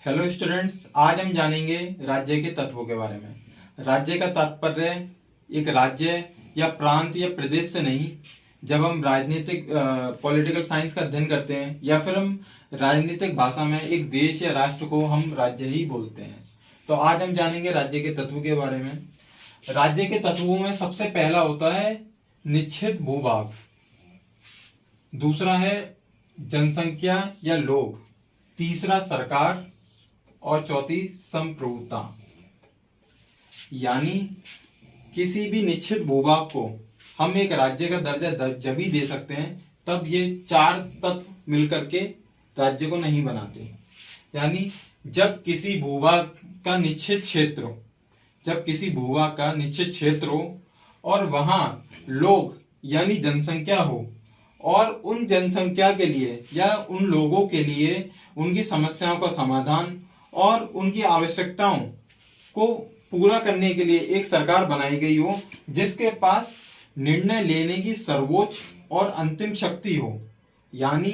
Hello students, आज हम जानेंगे राज्य के तत्वों के बारे में। राज्य का तात्पर्य एक राज्य या प्रांत या प्रदेश से नहीं। जब हम राजनीतिक पॉलिटिकल साइंस का अध्ययन करते हैं या फिर हम राजनीतिक भाषा में एक देश या राष्ट्र को हम राज्य ही बोलते हैं। तो आज हम जानेंगे राज्य के तत्व के बारे में। राज्य के तत्वों में सबसे पहला होता है निश्चित भूभाग, दूसरा है जनसंख्या या लोग, तीसरा सरकार और चौथी संप्रभुता। यानी किसी भी निश्चित भूभाग को हम एक राज्य का दर्जा जब ही दे सकते हैं तब ये चार तत्व मिलकर के राज्य को नहीं बनाते। यानी जब किसी भूभाग का निश्चित क्षेत्र हो और वहां लोग यानी जनसंख्या हो और उन जनसंख्या के लिए या उन लोगों के लिए उनकी समस्याओं का समाधान और उनकी आवश्यकताओं को पूरा करने के लिए एक सरकार बनाई गई हो, जिसके पास निर्णय लेने की सर्वोच्च और अंतिम शक्ति हो। यानी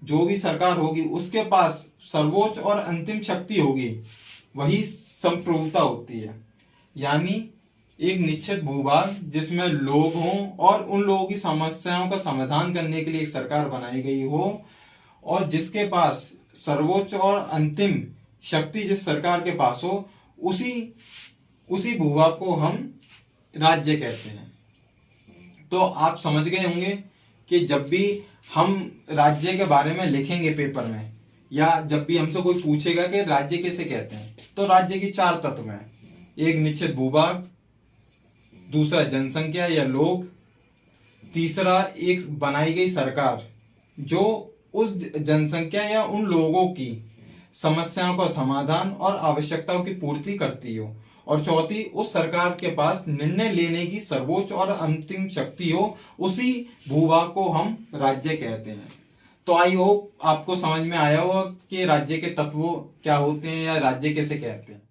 जो भी सरकार होगी उसके पास सर्वोच्च और अंतिम शक्ति होगी, वही संप्रभुता होती है। यानी एक निश्चित भूभाग जिसमें लोग हों और उन लोगों की समस्याओं का समाधान करने के लिए एक सरकार बनाई गई हो और जिसके पास सर्वोच्च और अंतिम शक्ति जिस सरकार के पास हो, उसी भूभाग को हम राज्य कहते हैं। तो आप समझ गए होंगे कि जब भी हम राज्य के बारे में लिखेंगे पेपर में या जब भी हमसे कोई पूछेगा कि राज्य किसे कहते हैं, तो राज्य की चार तत्व हैं। एक निश्चित भूभाग, दूसरा जनसंख्या या लोग, तीसरा एक बनाई गई सरकार जो उस जनसंख्या या उन लोगों की समस्याओं का समाधान और आवश्यकताओं की पूर्ति करती हो, और चौथी उस सरकार के पास निर्णय लेने की सर्वोच्च और अंतिम शक्ति हो। उसी भूभाग को हम राज्य कहते हैं। तो आई होप आपको समझ में आया होगा कि राज्य के तत्व क्या होते हैं या राज्य किसे कहते हैं।